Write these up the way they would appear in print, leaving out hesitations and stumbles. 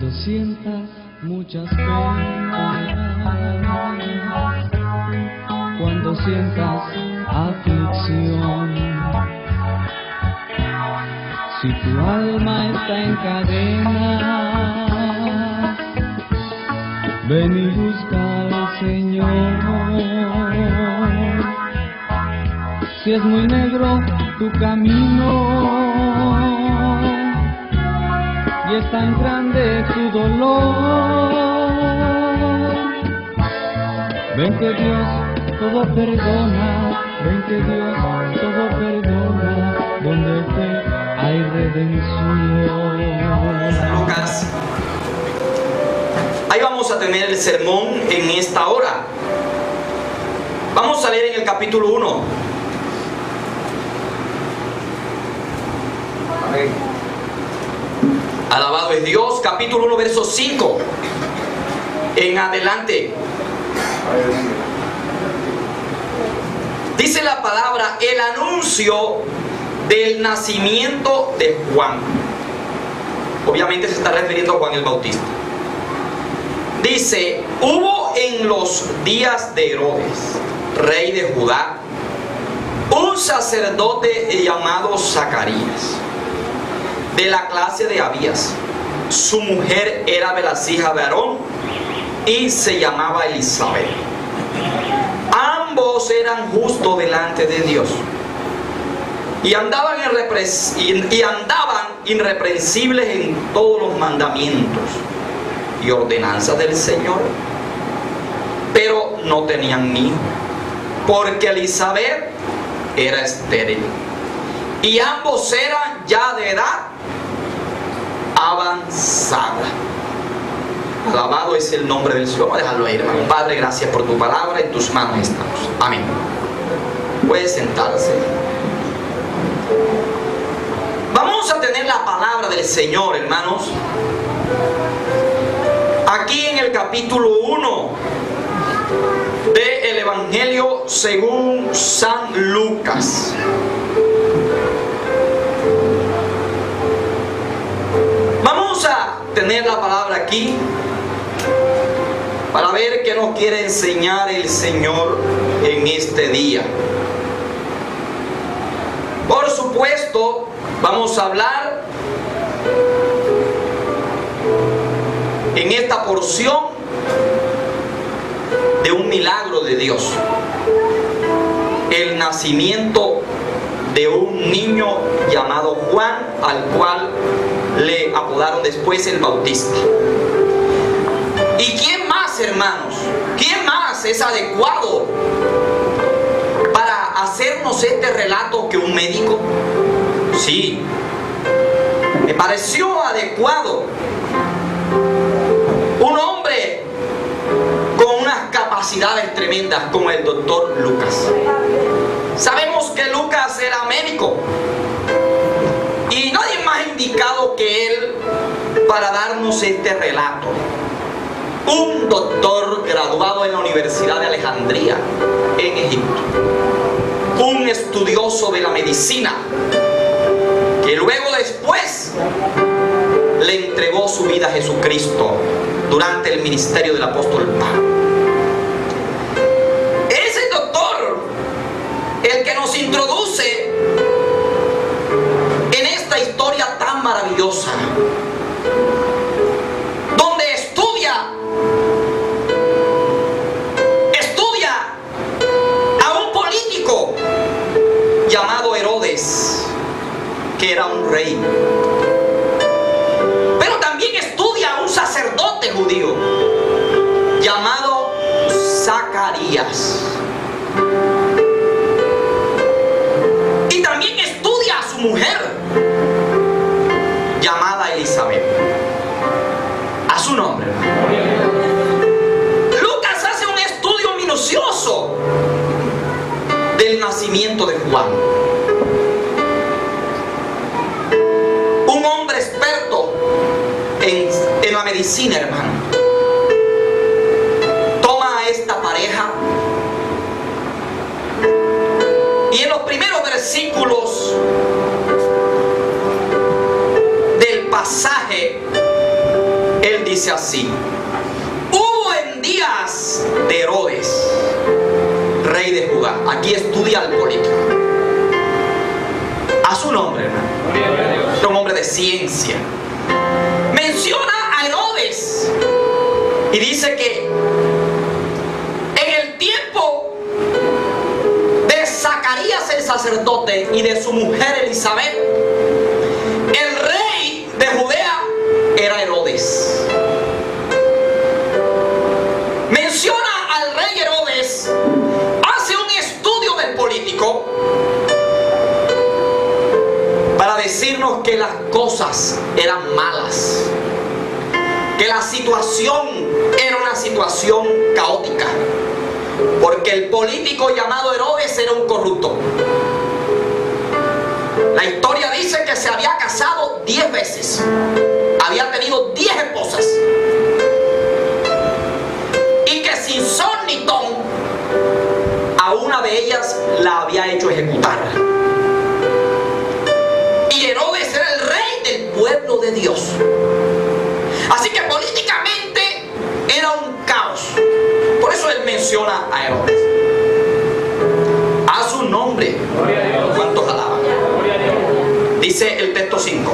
Cuando sientas muchas penas, cuando sientas aflicción, si tu alma está en cadenas, ven y busca al Señor. Si es muy negro tu camino y es tan grande tu dolor, ven que Dios todo perdona, ven que Dios todo perdona, donde fe hay redención. Lucas. Ahí vamos a tener el sermón en esta hora. Vamos a leer en el capítulo 1. Amén. Alabado es Dios. Capítulo 1, verso 5 en adelante. Dice la palabra: el anuncio del nacimiento de Juan. Obviamente se está refiriendo a Juan el Bautista. Dice: hubo en los días de Herodes, rey de Judá, un sacerdote llamado Zacarías, de la clase de Abías. Su mujer era de las hijas de Aarón y se llamaba Elizabeth. Ambos eran justos delante de Dios y andaban irreprensibles en todos los mandamientos y ordenanzas del Señor, pero no tenían hijo, porque Elizabeth era estéril y ambos eran ya de edad avanzada. Alabado es el nombre del Señor. Vamos a dejarlo ahí, hermano. Padre, gracias por tu palabra, en tus manos estamos. Amén. Puede sentarse. Vamos a tener la palabra del Señor, hermanos, aquí en el capítulo 1 del Evangelio según San Lucas. Vamos a tener la palabra aquí para ver qué nos quiere enseñar el Señor en este día. Por supuesto, vamos a hablar en esta porción de un milagro de Dios: el nacimiento de un niño llamado Juan, al cual le apodaron después el Bautista. ¿Y quién más, hermanos? ¿Quién más es adecuado para hacernos este relato que un médico? Sí, me pareció adecuado un hombre con unas capacidades tremendas como el doctor Lucas. Sabemos que Lucas era médico y nadie más indicado que él para darnos este relato. Un doctor graduado en la Universidad de Alejandría, en Egipto. Un estudioso de la medicina que luego después le entregó su vida a Jesucristo durante el ministerio del apóstol Pablo. Ese doctor, el que nos introduce en esta historia tan maravillosa, donde estudia a un político llamado Herodes, que era un rey, pero también estudia a un sacerdote judío llamado Zacarías, y también estudia a su mujer llamada Elizabeth. A su nombre. Lucas hace un estudio minucioso del nacimiento de Juan. Un hombre experto en la medicina, hermano, toma a esta pareja y en los primeros versículos del pasaje, él dice así: hubo en días de Herodes, rey de Judá. Aquí estudia al político. A su nombre, hermano. Es un hombre de ciencia. Menciona a Herodes y dice que en el tiempo de Zacarías el sacerdote y de su mujer Elizabeth, el rey de Judea era Herodes. Menciona al rey Herodes, hace un estudio del político para decirnos que las cosas eran malas, que la situación era una situación caótica, porque el político llamado Herodes era un corrupto. La historia dice que se había casado 10 veces, había tenido 10 esposas, y que sin son ni ton a una de ellas la había hecho ejecutar. Y Herodes era el rey del pueblo de Dios. Así que políticamente era un caos. Por eso él menciona a Herodes. A su nombre. ¿Cuántos alaban? Dice el texto 5.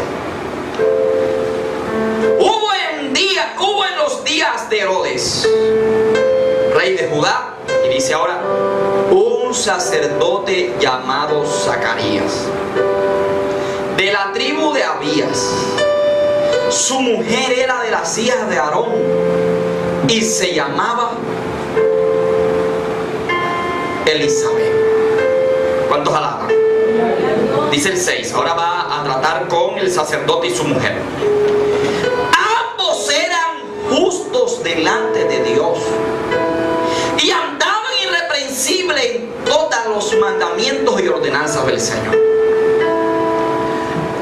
Hubo en los días de Herodes, rey de Judá, y dice ahora, un sacerdote llamado Zacarías, de la tribu de Abías. Su mujer era de las hijas de Aarón y se llamaba Elizabeth. ¿Cuántos alaban? Dice el 6. Ahora va a tratar con el sacerdote y su mujer. Ambos eran justos delante de Dios y andaban irreprensibles en todos los mandamientos y ordenanzas del Señor.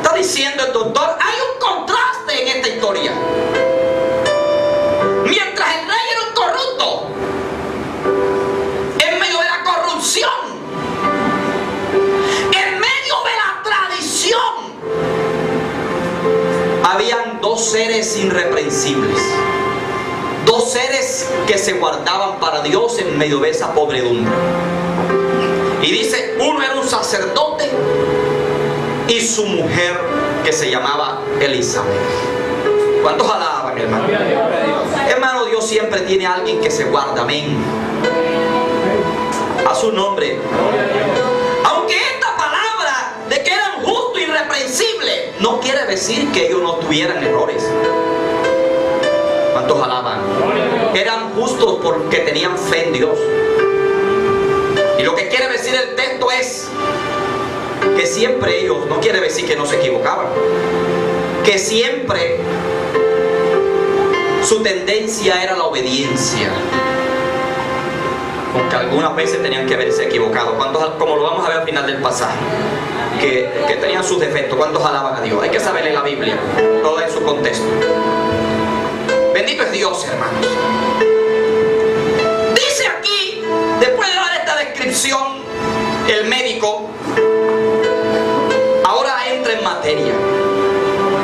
Está diciendo el doctor, hay un contraste en esta historia. Mientras el rey era un corrupto, en medio de la corrupción, en medio de la tradición, habían dos seres irreprensibles, dos seres que se guardaban para Dios en medio de esa pobredumbre. Y dice, uno era un sacerdote y su mujer que se llamaba Elizabeth. ¿Cuántos alaban, hermano? Hermano, Dios siempre tiene a alguien que se guarda. Amén. A su nombre. Aunque esta palabra de que eran justos y irreprensibles no quiere decir que ellos no tuvieran errores. ¿Cuántos alaban? Eran justos porque tenían fe en Dios. Y lo que quiere decir el texto es que siempre ellos, no quiere decir que no se equivocaban, que siempre su tendencia era la obediencia, aunque algunas veces tenían que haberse equivocado. ¿Cuántos, como lo vamos a ver al final del pasaje, que tenían sus defectos? ¿Cuántos alaban a Dios? Hay que saber en la Biblia, todo en su contexto. Bendito es Dios, hermanos. Dice aquí, después de dar esta descripción, el médico ahora entra en materia.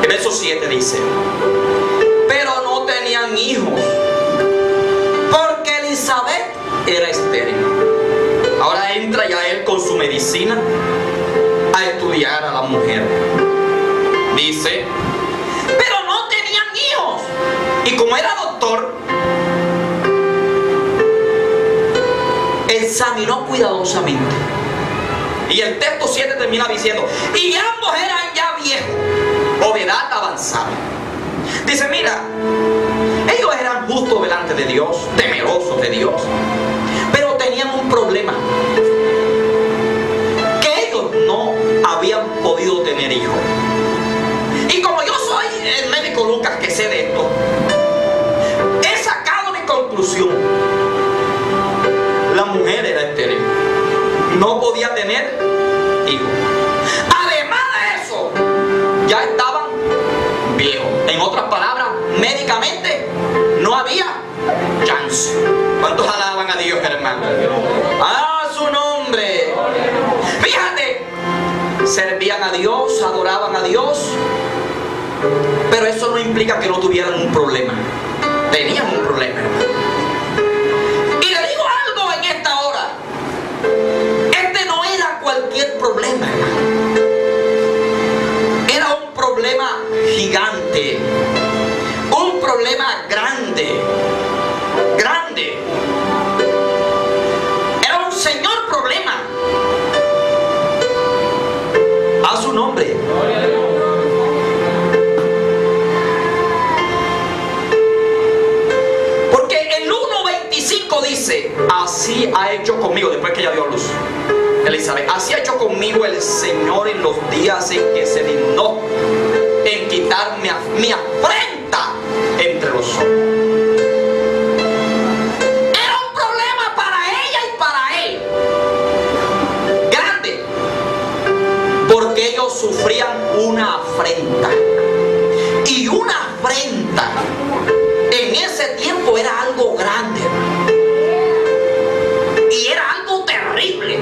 El verso 7 dice, pero no tenían hijos, porque Elizabeth era estéril. Ahora entra ya él con su medicina a estudiar a la mujer. Dice, pero no tenían hijos. Y como era doctor, examinó cuidadosamente. Y el texto 7 termina diciendo, y ambos eran ya viejos, o de edad avanzada. Dice, mira, ellos eran justos delante de Dios, temerosos de Dios, pero tenían un problema, que ellos no habían podido tener hijos. Y como yo soy el médico Lucas que sé de esto, he sacado mi conclusión. La mujer era estéril, no podía tener hijos. Además de eso, ya estaban viejos. En otras palabras, médicamente no había chance. ¿Cuántos alaban a Dios, hermano? A su nombre. Fíjate, servían a Dios, adoraban a Dios, pero eso no implica que no tuvieran un problema. tenían un problema, hermano. Y le digo algo en esta hora. Este no era cualquier problema, hermano. Era un problema gigante. Un problema grande. Grande. Era un señor problema. A su nombre. Porque el 1:25 dice: así ha hecho conmigo, después que ella dio a luz, Elizabeth, así ha hecho conmigo el Señor en los días en que se dignó en quitar mi afrenta entre los hombres. Era un problema para ella y para él, grande, porque ellos sufrían una afrenta. Y una afrenta en ese tiempo era algo grande y era algo terrible,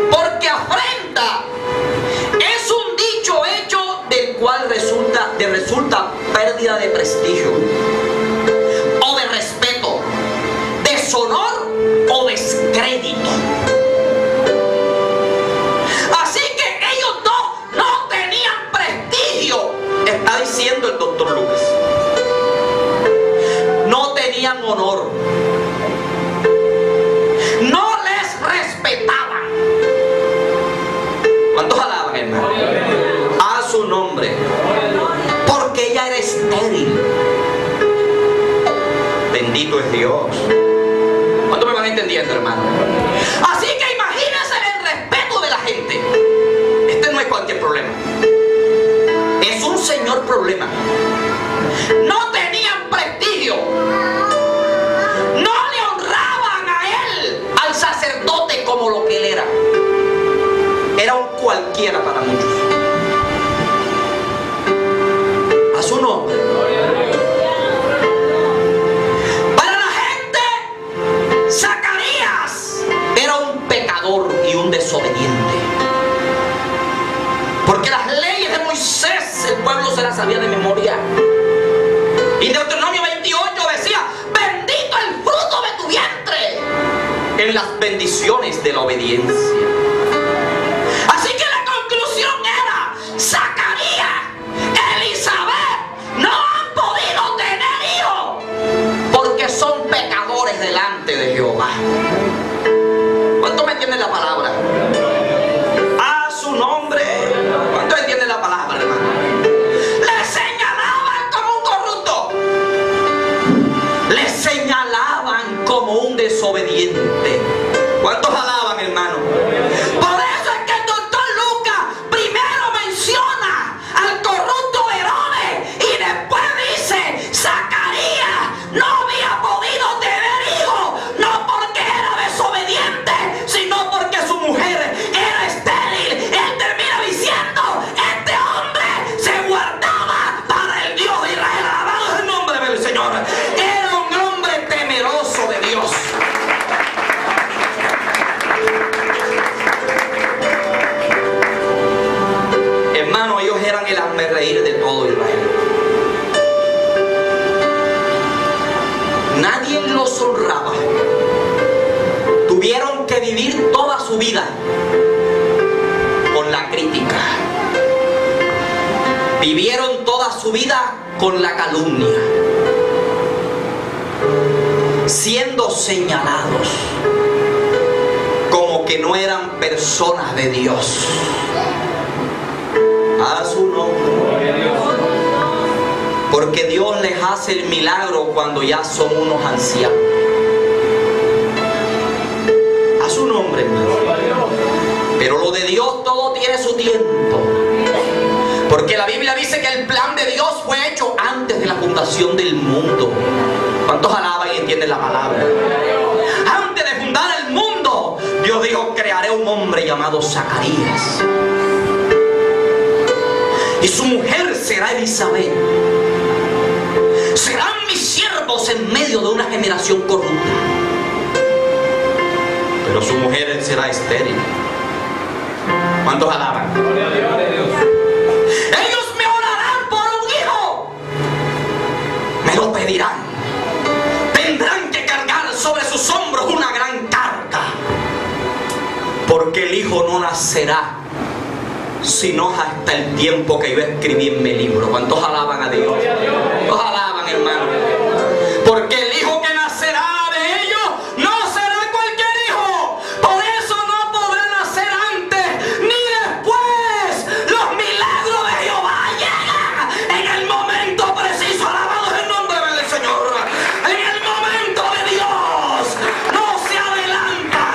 porque afrenta es un dicho hecho del cual resulta pérdida de prestigio o de respeto, deshonor o descrédito. Así que ellos no tenían prestigio, está diciendo el doctor Lucas. No tenían honor, no les respetaban. ¿Cuántos alaban, hermano? A su nombre. Porque ella era estéril. Bendito es Dios. ¿Cuántos me van entendiendo, hermano? Así que imagínense el respeto de la gente. Este no es cualquier problema. Es un señor problema. No tenían prestigio. No le honraban a él, al sacerdote, como lo que él era. Era un cualquiera para muchos. A su nombre. Para la gente, Zacarías era un pecador y un desobediente. Porque las leyes de Moisés el pueblo se las sabía de memoria. Y Deuteronomio 28 decía: bendito el fruto de tu vientre, en las bendiciones de la obediencia. Así que la conclusión era: Zacarías, Elizabeth no han podido tener hijos porque son pecadores delante de Jehová. ¿Cuántos me entienden la palabra? A su nombre. ¿Cuántos entienden la palabra, hermano? Le señalaban como un corrupto, le señalaban como un desobediente. ¿Cuántos alaban, hermano? Por eso es que el doctor Lucas primero menciona al corrupto Herodes y después dice: Zacarías no había podido tener hijos, no porque era desobediente, sino porque su mujer era estéril. Él termina diciendo: este hombre se guardaba para el Dios de Israel. Alabado es el nombre del Señor. Era un hombre temeroso de Dios. Hermano, ellos eran el hazmerreír de todo Israel. Nadie los honraba. Tuvieron que vivir toda su vida con la crítica. Vivieron toda su vida con la calumnia, siendo señalados como que no eran personas de Dios. A su nombre. Porque Dios les hace el milagro cuando ya son unos ancianos. A su nombre, hermano. Pero lo de Dios todo tiene su tiempo. Porque la Biblia dice que el plan de Dios fue hecho antes de la fundación del mundo. ¿Cuántos alaban y entienden la palabra? Antes de fundar el mundo, Dios dijo: crearé un hombre llamado Zacarías, y su mujer será Elizabeth. Serán mis siervos en medio de una generación corrupta. Pero su mujer será estéril. ¿Cuántos alaban? Ellos me orarán por un hijo, Porque el Hijo no nacerá sino hasta el tiempo que yo escribí en mi libro. ¿Cuántos alaban a Dios? ¿Cuántos alaban, hermano? Porque el Hijo que nacerá de ellos no será cualquier hijo. Por eso no podrá nacer antes ni después. Los milagros de Jehová llegan en el momento preciso. Alabado es el nombre del Señor. En el momento de Dios no se adelanta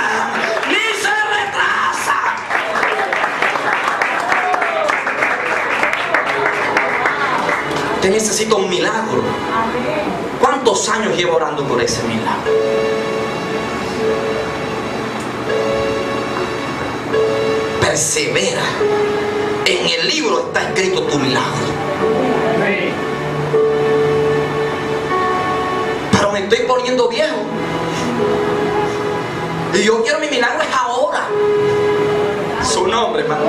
ni se retrasa. Usted necesita un milagro. ¿Cuántos años llevo orando por ese milagro? Persevera. En el libro está escrito tu milagro. Pero me estoy poniendo viejo. Y yo quiero mi milagro es ahora. Su nombre, hermano.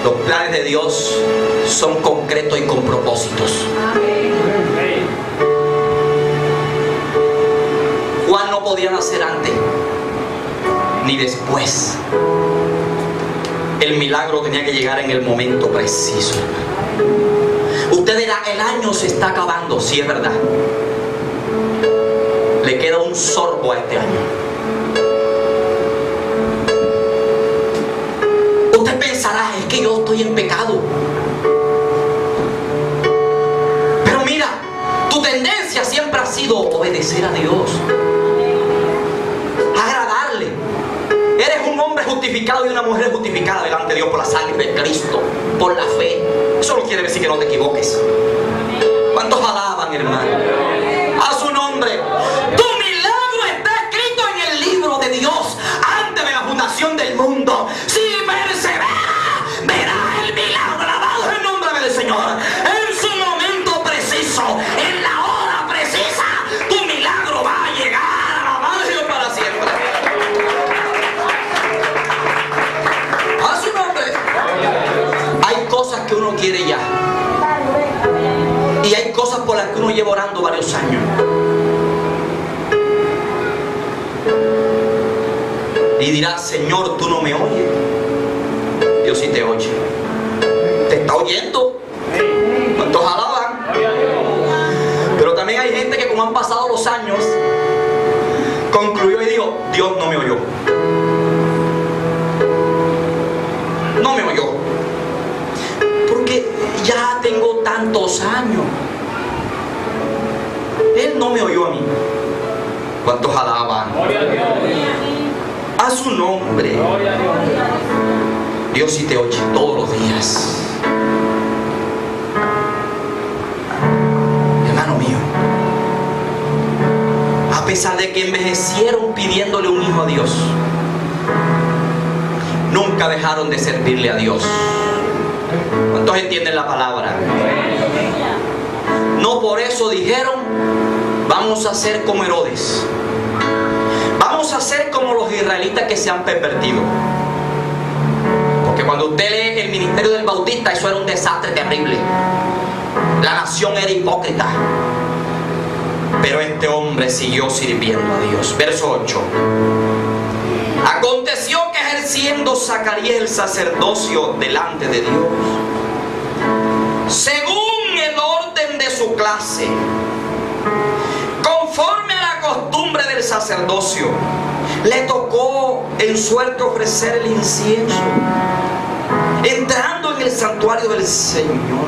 Los planes de Dios son concretos y con propósitos. Juan no podía nacer antes ni después. El milagro tenía que llegar en el momento preciso. Usted dirá, el año se está acabando. Sí, es verdad. Le queda un sorbo a este año. Usted pensará, es que yo estoy en pecado. Pero mira, tu tendencia siempre ha sido obedecer a Dios, agradarle. Eres un hombre justificado y una mujer justificada delante de Dios por la sangre de Cristo, por la fe. Eso no quiere decir que no te equivoques. ¿Cuántos alaban, hermano? A su nombre. Tu milagro está escrito en el libro de Dios antes de la fundación del mundo. Si persevera, verá el milagro. Alabado es el nombre del Señor. En su momento preciso, en la hora precisa, tu milagro va a llegar. Alabado Dios para siempre. A su nombre. Hay cosas que uno quiere ya. Y hay cosas por las que uno lleva orando varios años. Y dirá, Señor, tú no me oyes. Dios sí te oye. Te está oyendo. ¿Cuántos alaban? Pero también hay gente que, como han pasado los años, concluyó y dijo, Dios no me oyó. No me oyó. Porque ya tengo tantos años. Él no me oyó a mí. ¿Cuántos alaban? A su nombre. Dios sí te oye todos los días. Hermano mío, a pesar de que envejecieron pidiéndole un hijo a Dios, nunca dejaron de servirle a Dios. ¿Cuántos entienden la palabra? No por eso dijeron, vamos a ser como Herodes. Vamos a ser como los israelitas que se han pervertido. Porque cuando usted lee el ministerio del Bautista, eso era un desastre terrible. La nación era hipócrita. Pero este hombre siguió sirviendo a Dios. Verso 8. Aconteció que ejerciendo Zacarías el sacerdocio delante de Dios, según el orden de su clase, conforme a la costumbre del sacerdocio, le tocó en suerte ofrecer el incienso, entrando en el santuario del Señor.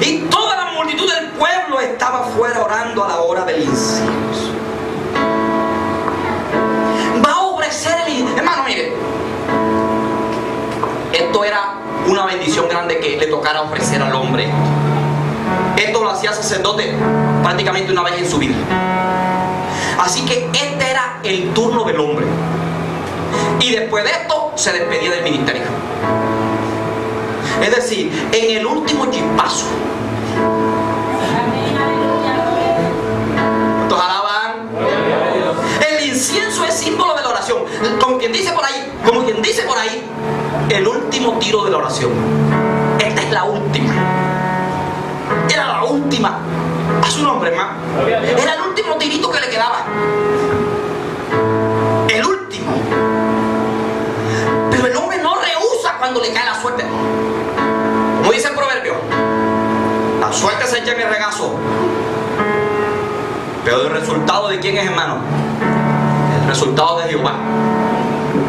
Y toda la multitud del pueblo estaba fuera orando a la hora del incienso. Va a ofrecer el incienso. Hermano, mire, esto era una bendición grande que le tocara ofrecer al hombre. Esto lo hacía sacerdote prácticamente una vez en su vida. Así que este era el turno del hombre. Y después de esto se despedía del ministerio. Es decir, en el último chispazo. ¿Cuántos alaban? El incienso es símbolo de la oración. Como quien dice por ahí, el último tiro de la oración. Esta es la última. Era la última. A su nombre, hermano. Era el último tirito que le quedaba. cuando le cae la suerte. Como dice el proverbio, la suerte se echa en el regazo. Pero el resultado de quién es, hermano? El resultado de Jehová.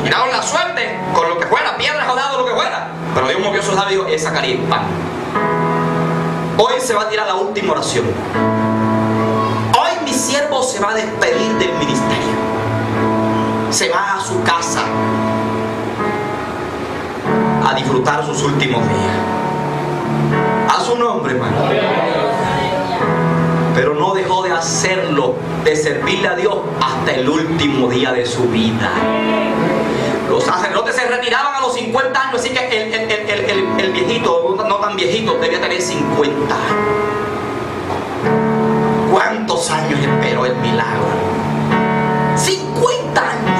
Tiraron la suerte con lo que fuera, piedras o dados, lo que fuera. Pero Dios movió sus labios y Zacarías, ¡pam! Hoy se va a tirar la última oración. Hoy mi siervo se va a despedir del ministerio. Se va a su casa a disfrutar sus últimos días. A su nombre, hermano. Pero no dejó de hacerlo, de servirle a Dios hasta el último día de su vida. Los sacerdotes se retiraban a los 50 años, así que el viejito, no tan viejito, debía tener 50 años. ¿Cuántos años esperó el milagro? 50 años.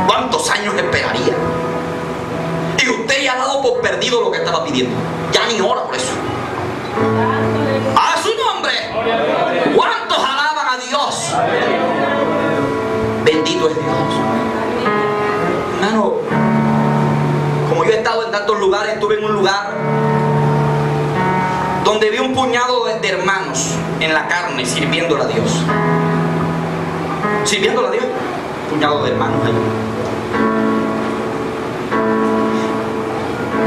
¿Cuántos años esperaría? Y usted ya ha dado por perdido lo que estaba pidiendo. Ya ni ora por eso. ¡A su nombre! ¿Cuántos alaban a Dios? Bendito es Dios. Hermano, como yo he estado en tantos lugares, estuve en un lugar donde vi un puñado de hermanos en la carne sirviéndole a Dios. Sirviéndole a Dios. Un puñado de hermanos ahí.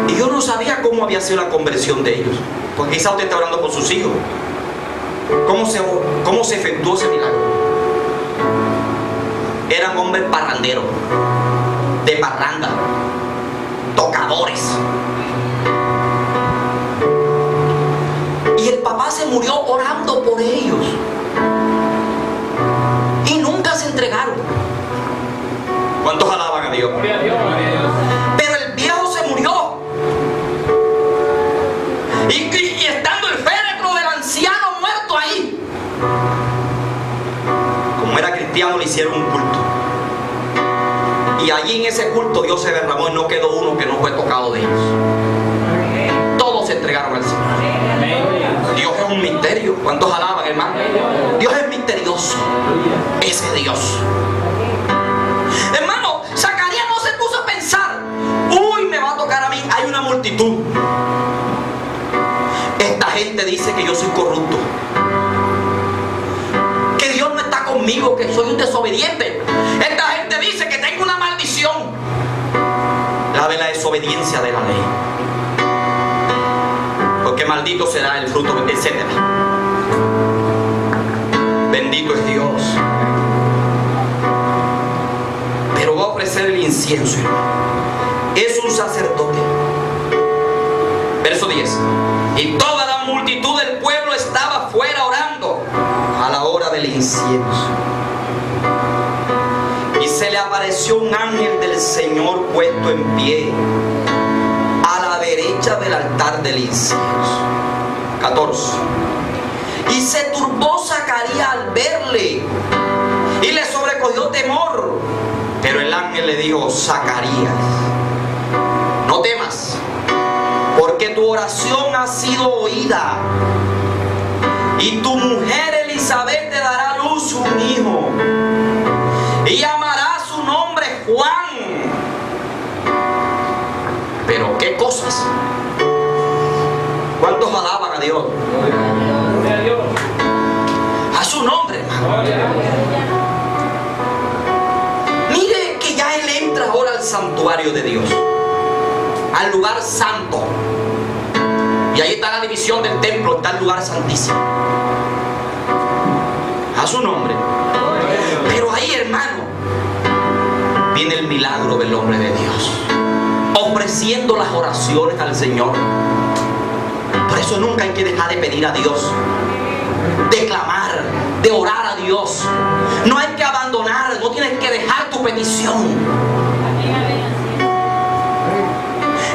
Y yo no sabía cómo había sido la conversión de ellos. Porque quizá usted está orando por sus hijos. ¿Cómo se efectuó ese milagro? Eran hombres parranderos, de parranda, tocadores. Y el papá se murió orando por ellos. Y nunca se entregaron. ¿Cuántos alaban a Dios? Pero el viejo se murió. Y estando el féretro del anciano muerto ahí, como era cristiano, le hicieron un culto. Y allí en ese culto Dios se derramó y no quedó uno que no fue tocado de ellos. Todos se entregaron al Señor. Dios es un misterio. ¿Cuántos alaban, hermano? Dios es misterioso. Ese Dios. Hermano, Zacarías no se puso a pensar, uy, me va a tocar a mí. Hay una multitud. Esta gente dice que yo soy corrupto, que Dios no está conmigo, que soy un desobediente. Esta gente dice que tengo una maldición. La de la desobediencia de la ley, porque maldito será el fruto, etc. Bendito es Dios. Pero va a ofrecer el incienso, hermano. Es un sacerdote. Verso 10. Y toda la multitud del pueblo estaba fuera orando a la hora del incienso. Y se le apareció un ángel del Señor puesto en pie a la derecha del altar del incienso. 14. Y se turbó Zacarías al verle y le sobrecogió temor. Pero el ángel le dijo: Zacarías, no temas, porque tu oración ha sido oída, y tu mujer Elizabeth te dará a luz un hijo, y llamará su nombre Juan. Pero qué cosas. ¿Cuántos alaban a Dios? A su nombre, hermano. Mire que ya él entra ahora al santuario de Dios, al lugar santo. Y ahí está la división del templo, está el lugar santísimo. A su nombre. Pero ahí, hermano, viene el milagro del hombre de Dios, ofreciendo las oraciones al Señor. Por eso nunca hay que dejar de pedir a Dios, de clamar, de orar a Dios. No hay que abandonar, no tienes que dejar tu petición.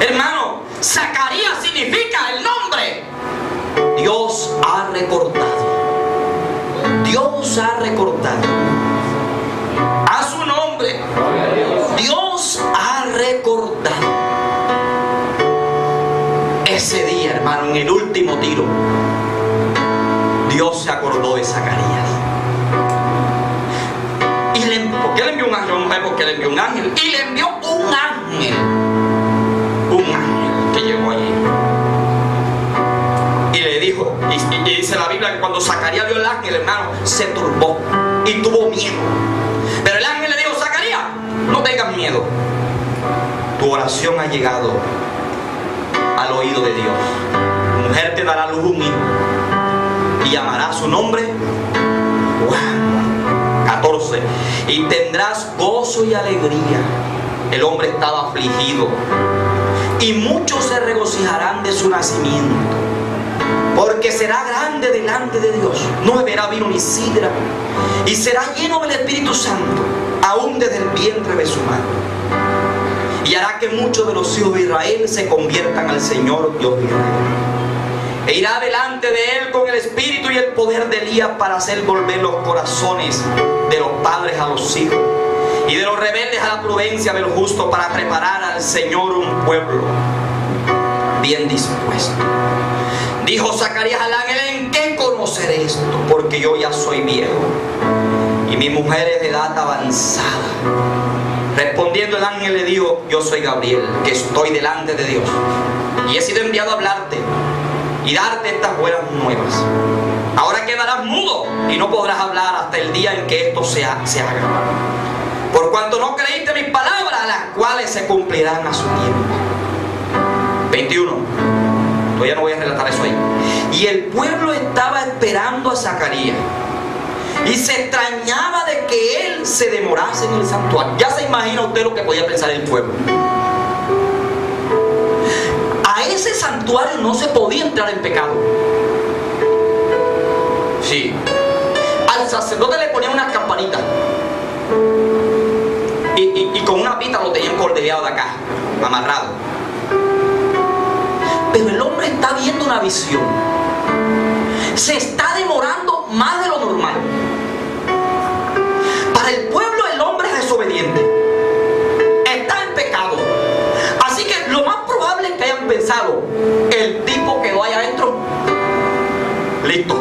Hermano, Zacarías significa el nombre. Dios ha recordado. Dios ha recordado. A su nombre. Dios ha recordado. Ese día, hermano, en el último tiro, Dios se acordó de Zacarías. ¿Por qué le envió un ángel? Vamos a ver por qué le envió un ángel. Y le envió un ángel. Un ángel. que cuando Zacarías vio al ángel, hermano, se turbó y tuvo miedo. Pero el ángel le dijo: Zacarías, no tengas miedo. Tu oración ha llegado al oído de Dios. Tu mujer te dará a luz un hijo y llamará su nombre Juan. 14. Y tendrás gozo y alegría. El hombre estaba afligido y muchos se regocijarán de su nacimiento, porque será grande delante de Dios. No beberá vino ni sidra, y será lleno del Espíritu Santo, aún desde el vientre de su madre. Y hará que muchos de los hijos de Israel se conviertan al Señor Dios de Israel. E irá delante de él con el espíritu y el poder de Elías, para hacer volver los corazones de los padres a los hijos, y de los rebeldes a la prudencia de los justos, para preparar al Señor un pueblo bien dispuesto. Dijo Zacarías al ángel: ¿en qué conoceré esto? Porque yo ya soy viejo y mi mujer es de edad avanzada. Respondiendo el ángel le dijo: yo soy Gabriel, que estoy delante de Dios, y he sido enviado a hablarte y darte estas buenas nuevas. Ahora quedarás mudo y no podrás hablar hasta el día en que esto se haga, por cuanto no creíste mis palabras, las cuales se cumplirán a su tiempo. 21. Todavía no voy a relatar eso ahí. Y el pueblo estaba esperando a Zacarías, y se extrañaba de que él se demorase en el santuario. Ya se imagina usted lo que podía pensar el pueblo. A ese santuario no se podía entrar en pecado. Sí. Al sacerdote le ponían unas campanitas, y con una pita lo tenían cordeleado de acá, amarrado. Pero el hombre está viendo una visión. Se está demorando más de lo normal. Para el pueblo el hombre es desobediente, está en pecado. Así que lo más probable es que hayan pensado: el tipo quedó allá adentro, listo,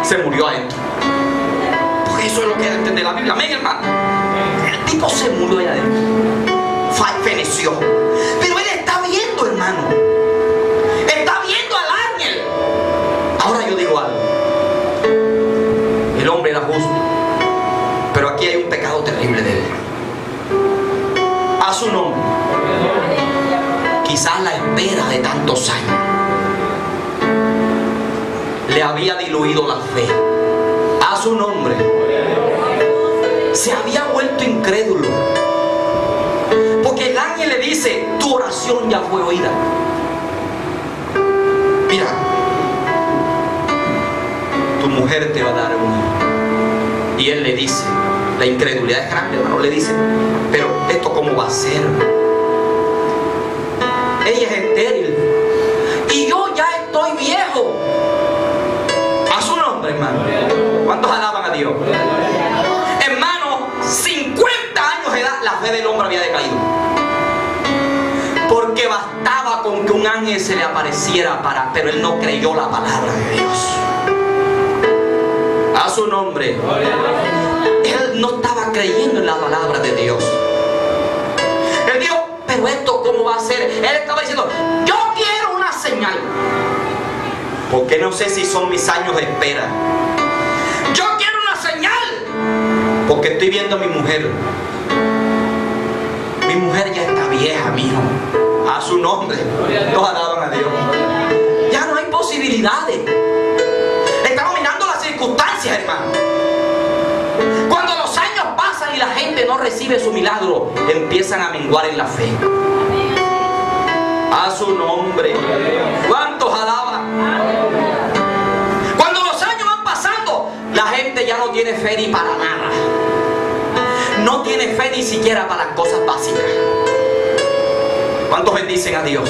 se murió adentro. Pues eso es lo que entiende la Biblia. Amén, hermano. El tipo se murió allá adentro, feneció. Pero él está viendo, hermano, está viendo al ángel. Ahora yo digo algo: el hombre era justo, pero aquí hay un pecado terrible de él. A su nombre. Quizás la espera de tantos años le había diluido la fe. A su nombre. Se había vuelto incrédulo, porque el ángel le dice: tu oración ya fue oída. Mira, tu mujer te va a dar un hijo. Y él le dice, la incredulidad es grande, hermano, le dice: pero esto cómo va a ser, ella es estéril y yo ya estoy viejo. A su nombre, hermano. ¿Cuántos alaban a Dios? Hermano, 50 años de edad, la fe del hombre había decaído, porque bastaba con que un ángel se le apareciera pero él no creyó la palabra de Dios. A su nombre. Él no estaba creyendo en la palabra de Dios. Él dijo: pero esto cómo va a ser. Él estaba diciendo: yo quiero una señal, porque no sé si son mis años de espera. Yo quiero una señal, porque estoy viendo a mi mujer. Mi mujer ya está vieja, mijo. A su nombre. Todos alaban a Dios. Ya no hay posibilidades. Estamos mirando las circunstancias, hermano. Cuando los años pasan y la gente no recibe su milagro, empiezan a menguar en la fe. A su nombre. ¿Cuántos alaban? Cuando los años van pasando, la gente ya no tiene fe ni para nada. No tiene fe ni siquiera para las cosas básicas. ¿Cuántos bendicen a Dios?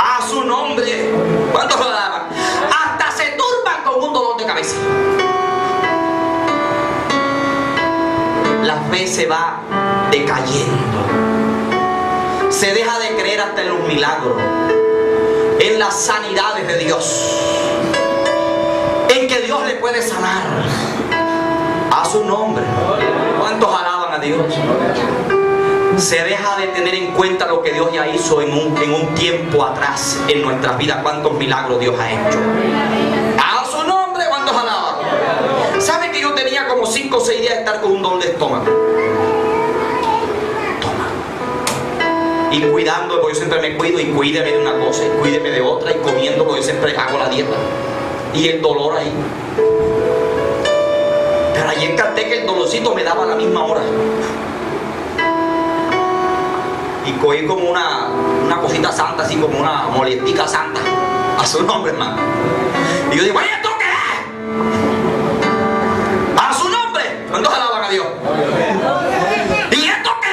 A su nombre. ¿Cuántos lo alaban? Hasta se turban con un dolor de cabeza. La fe se va decayendo. Se deja de creer hasta en los milagros, en las sanidades de Dios, en que Dios le puede sanar. A su nombre. ¿Cuántos alaban a Dios? se deja de tener en cuenta lo que Dios ya hizo en un tiempo atrás en nuestras vidas. Cuántos milagros Dios ha hecho. A su nombre, ¿cuántos alaban? ¿Saben que yo tenía como 5 o 6 días de estar con un dolor de estómago? Y cuidando, porque yo siempre me cuido, y cuídeme de una cosa y cuídeme de otra, y comiendo, porque yo siempre hago la dieta. Y el dolor ahí. Pero ayer canté que el dolorcito me daba a la misma hora. Y cogí como una cosita santa, así como una molestica santa. A su nombre, hermano. Y yo digo, ¿y esto qué es? A su nombre. ¿Cuántos alaban a Dios? ¿Y esto qué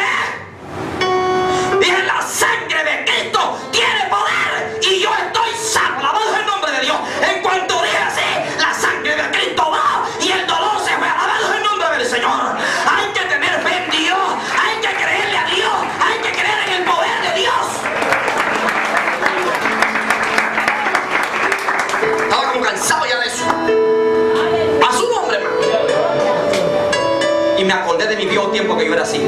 es? Dije, la sangre de Cristo tiene poder y yo estoy sano. Alabado el nombre de Dios. En cuanto dije así, la sangre de Cristo va y el dolor se fue. Alabado el nombre del Señor. Hay que tener fe en Dios. Hay que creerle a Dios. Hay que creer en el poder de Dios. Estaba como cansado ya de eso. A su nombre, hermano. Y me acordé de mi viejo tiempo que yo era así.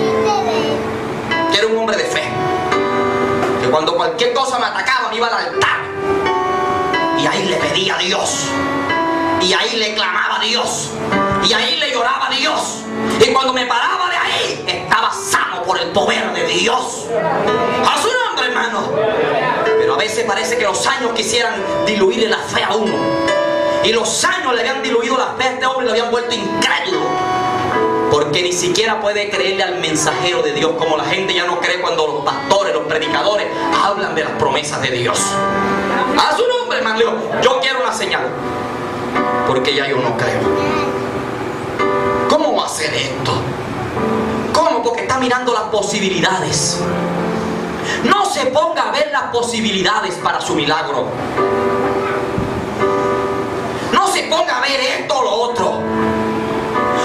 Que era un hombre de fe. Que cuando cualquier cosa me atacaba me iba al altar. Y ahí le pedía a Dios. Y ahí le clamaba a Dios. Y ahí le lloraba a Dios. Y cuando me paraba de ahí, estaba sano por el poder de Dios. A su nombre, hermano. Pero a veces parece que los años quisieran diluirle la fe a uno. Y los años le habían diluido la fe a este hombre y lo habían vuelto incrédulo. Porque ni siquiera puede creerle al mensajero de Dios, como la gente ya no cree cuando los pastores, los predicadores hablan de las promesas de Dios. A su nombre, hermano. Yo quiero una señal, porque ya yo no creo. ¿Cómo va a ser esto? ¿Cómo? Porque está mirando las posibilidades. No se ponga a ver las posibilidades para su milagro. No se ponga a ver esto o lo otro.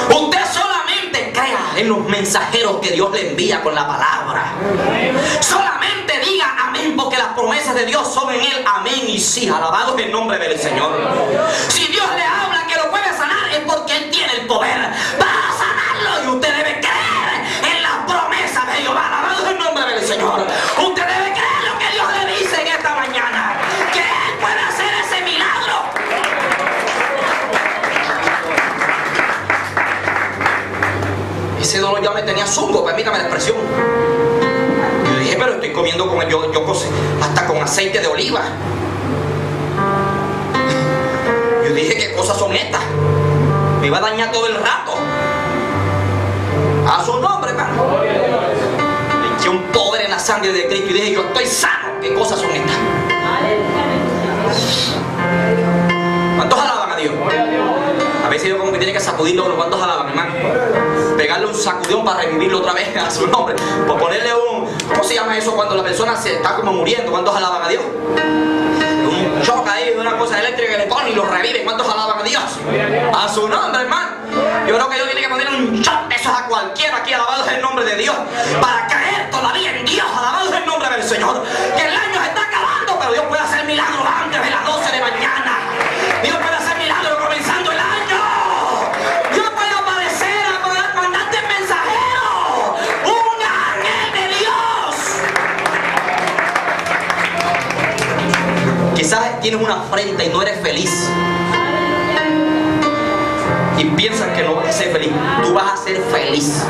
Usted solamente crea en los mensajeros que Dios le envía con la palabra. Solamente diga amén, porque las promesas de Dios son en él amén y sí. Alabado es el nombre del Señor. Si Dios le habla que lo puede sanar, es porque él tiene el poder para sanarlo. Y usted debe creer en las promesas de Jehová. Alabado es el nombre del Señor. Usted debe creer lo que Dios le dice en esta mañana, que él puede hacer ese milagro. Ese dolor ya me tenía zungo, permítame la expresión. Yo dije, pero estoy comiendo con yo hasta con aceite de oliva. Yo dije, ¿qué cosas son estas? Me iba a dañar todo el rato. A su nombre, hermano. Le eché un poder en la sangre de Cristo y dije, yo estoy sano. ¿Qué cosas son estas? ¿Cuántos alaban a Dios? A veces yo como que tiene que sacudirlo. ¿Cuántos alaban, hermano? Pegarle un sacudón para revivirlo otra vez a su nombre. Por ponerle ¿cómo se llama eso cuando la persona se está como muriendo? ¿Cuántos alaban a Dios? Un choque ahí de una cosa eléctrica que le pone y lo revive. ¿Cuántos alaban a Dios? A su nombre, hermano. Yo creo que Dios tiene que ponerle un choque de esos a cualquiera aquí. Alabado es el nombre de Dios, para caer todavía en Dios. Alabado es el nombre del Señor. Que el año se está acabando, pero Dios puede hacer milagros antes de las 12 de mañana. Dios puede hacer milagros comenzando el año. Dios puede aparecer, mandarte el mensajero, un ángel de Dios. Quizás tienes una afrenta y no eres feliz. Y piensas que no vas a ser feliz. Tú vas a ser feliz.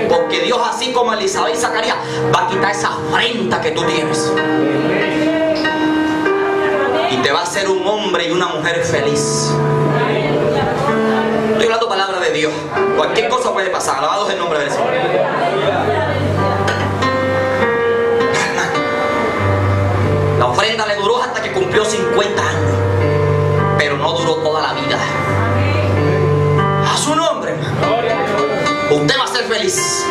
Porque Dios, así como Elizabeth y Zacarías, va a quitar esa afrenta que tú tienes. Y te va a hacer un hombre y una mujer feliz. Estoy hablando palabra de Dios. Cualquier cosa puede pasar. Alabado es el nombre del Señor. La ofrenda le duró hasta que cumplió 50 años. Pero no duró toda la vida. A su nombre, hermano. Usted va a ser feliz.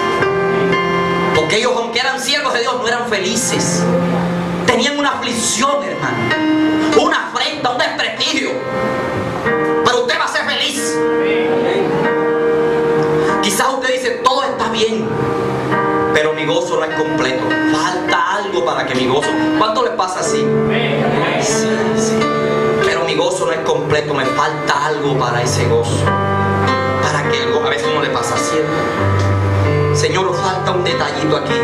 Porque ellos, aunque eran siervos de Dios, no eran felices. Tenían una aflicción, hermano. Una afrenta, un desprestigio. Pero usted va a ser feliz. Quizás usted dice, todo está bien, pero mi gozo no es completo. Falta algo para que mi gozo... ¿Cuánto les pasa así? Sí, sí. Pero mi gozo no es completo, me falta algo para ese gozo. Para que a veces uno le pasa así. Señor, falta un detallito aquí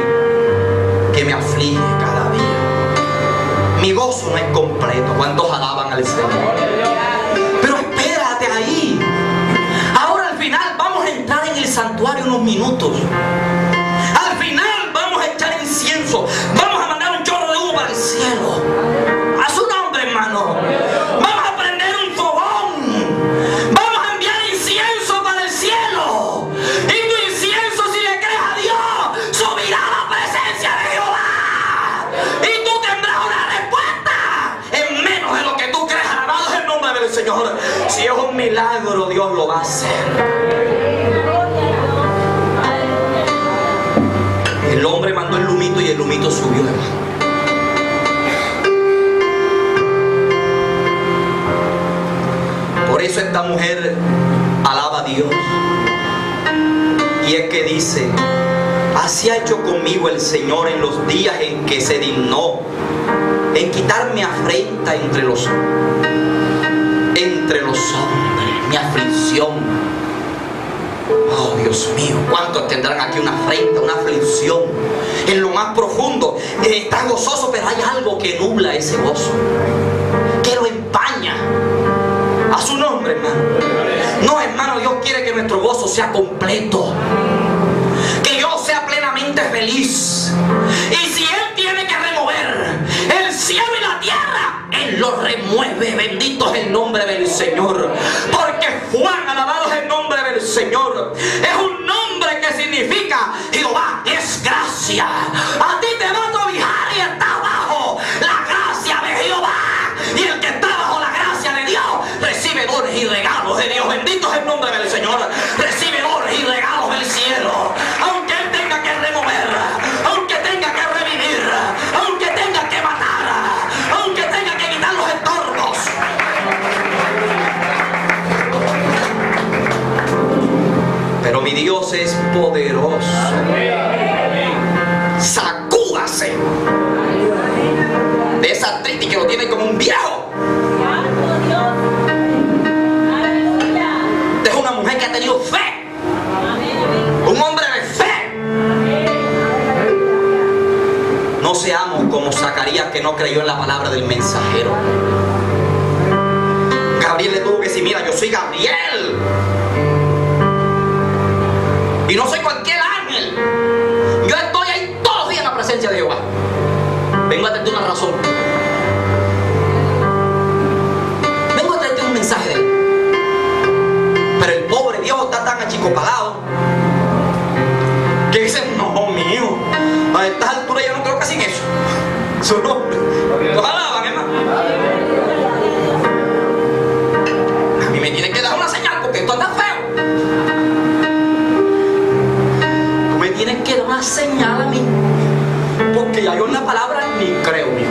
que me aflige cada día. Mi gozo no es completo. ¿Cuántos alaban al Señor? Pero espérate ahí. Ahora al final vamos a entrar en el santuario unos minutos. Al final vamos a echar incienso. Vamos a mandar un chorro de humo para el cielo. A su nombre, hermano. Vamos a prender un fogón. Vamos a enviar incienso para el cielo. Y tu incienso, si le crees a Dios, subirá a la presencia de Jehová. Y tú tendrás una respuesta en menos de lo que tú crees. Alabado es el nombre del Señor. Si es un milagro, Dios lo va a hacer. El hombre mandó el lumito y el lumito subió, hermano. Por eso esta mujer alaba a Dios. Y es que dice: así ha hecho conmigo el Señor en los días en que se dignó en quitar mi afrenta entre los hombres, mi aflicción. Oh, Dios mío, ¿cuántos tendrán aquí una afrenta, una aflicción? En lo más profundo está gozoso, pero hay algo que nubla ese gozo, que lo empaña. A su nombre, hermano. No, hermano, Dios quiere que nuestro gozo sea completo, que yo sea plenamente feliz. Y si Él tiene que remover el cielo y la tierra, Él lo remueve. Bendito es el nombre del Señor. Porque Juan, alabado es el nombre del Señor, es un nombre que significa Jehová es gracia. A ti te va a cobijar y está bajo la gracia de Jehová. Y el que está bajo la gracia de Dios recibe dones y regalos de Dios. Bendito es el nombre del Señor. Recibe dones y regalos del cielo. Aunque Él tenga que remover, aunque tenga que revivir, aunque tenga que matar, aunque tenga que quitar los estornos. Pero mi Dios es poderoso. Sacúdase de esa artritis que lo tiene como un viejo. Es una mujer que ha tenido fe. Un hombre de fe. No seamos como Zacarías, que no creyó en la palabra del mensajero. Gabriel le tuvo que decir: mira, yo soy Gabriel. Y no soy cualquier ángel. Yo estoy ahí todos los días en la presencia de Jehová. Vengo a traerte una razón. Vengo a traerte un mensaje de Él. Pero el pobre Dios está tan achicopalado que dice: no, mío, a estas alturas yo no creo casi en eso. Su nombre. ¿Los alaban, hermano? A mí me tienen que dar una señal porque esto anda feo. Tú me tienes que dar una señal a mí, porque ya yo en la palabra ni creo, mío.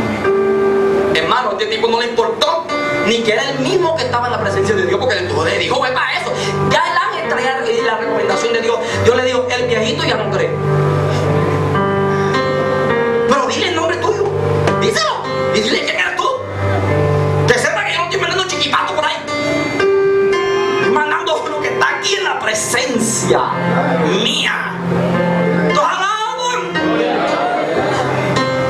Hermano, a este tipo no le importó ni que era el mismo que estaba en la presencia de Dios, porque le dijo: ve para eso. Ya el ángel traía la recomendación de Dios. Dios le dijo: el viejito ya no cree. Pero dile el nombre tuyo. Díselo. Y dile quién eres tú. Que sepa que yo no estoy mandando chiquipato por ahí. Estoy mandando lo que está aquí en la presencia mía. ¿Todos alaban?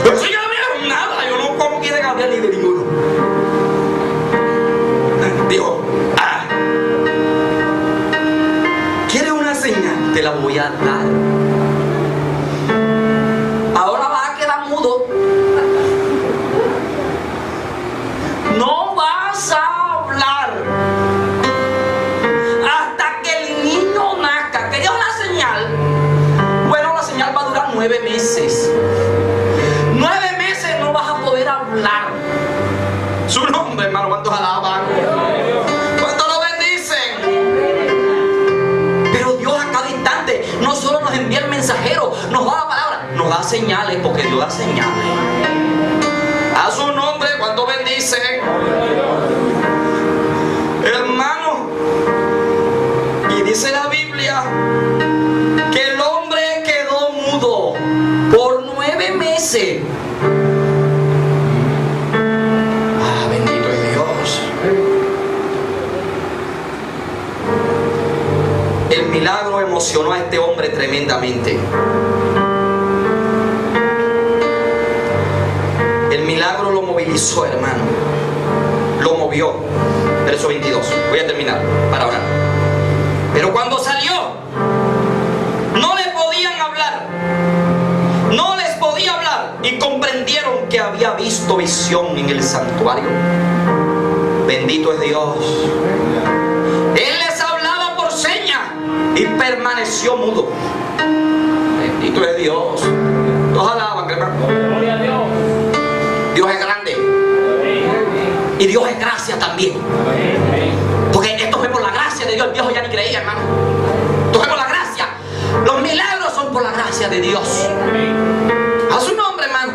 Pero si yo no veo nada, yo no como quiere Gabriel ni de ninguno. Dijo: ¿quieres una señal? Te la voy a dar. Ahora vas a quedar mudo. No vas a hablar hasta que el niño nazca. ¿Querías una señal? Bueno, la señal va a durar 9 meses. 9 meses no vas a poder hablar. Su nombre, hermano, ¿cuántos alaban? ¿Cuántos lo bendicen? Pero Dios a cada instante no solo nos envía el mensajero, nos da la palabra, nos da señales, porque Dios da señales. A su nombre, ¿cuántos bendicen? Hermano, y dice la Biblia que el hombre quedó mudo por 9 meses. Bendito es Dios. El milagro emocionó a este hombre tremendamente. El milagro lo movilizó, hermano. Lo movió. Verso 22. Voy a terminar para orar. Pero cuando salió, no le podían hablar. No les podía hablar. Y comprendieron que había visto visión en el santuario. Bendito es Dios. Él les hablaba por señas y permaneció mudo. Bendito es Dios. Todos alaban, hermano. Gloria a Dios. Dios es grande. Y Dios es gracia también. Porque esto fue por la gracia de Dios. El viejo ya ni creía, hermano. Esto fue por la gracia. Los milagros son por la gracia de Dios. A su nombre, hermano.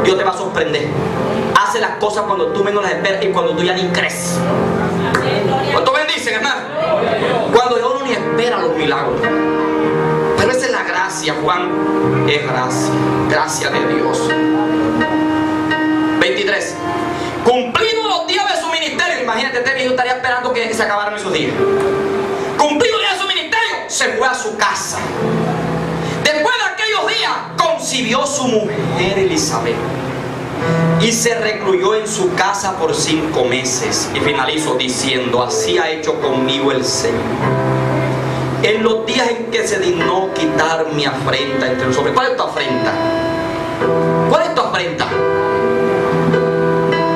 Dios te va a sorprender. Hace las cosas cuando tú menos las esperas y cuando tú ya ni crees. ¿Cuánto bendicen, hermano? Cuando uno ni espera los milagros. Pero esa es la gracia, Juan. Es gracia. Gracia de Dios. 23. Cumplidos los días de su ministerio. Imagínate, este viejo estaría esperando que se acabaran esos días. Cumplidos los días de su ministerio, se fue a su casa. Después de aquellos días, concibió su mujer Elizabeth y se recluyó en su casa por 5 meses. Y finalizó diciendo: así ha hecho conmigo el Señor en los días en que se dignó quitar mi afrenta entre los hombres. ¿Cuál es tu afrenta? ¿Cuál es tu afrenta?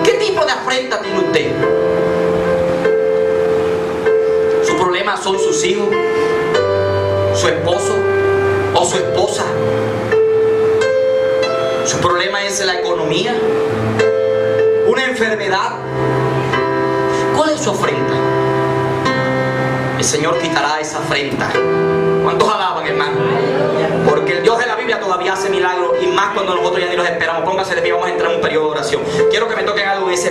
¿Qué tipo de afrenta tiene usted? ¿Su problema son sus hijos, su esposo o su esposa? ¿Su problema es la economía? ¿Una enfermedad? ¿Cuál es su afrenta? El Señor quitará esa afrenta. ¿Cuántos alaban, hermano? Porque el Dios de la Biblia todavía hace milagros, y más cuando nosotros ya ni los esperamos. Póngase de pie, vamos a entrar en un periodo de oración. Quiero que me toquen algo en ese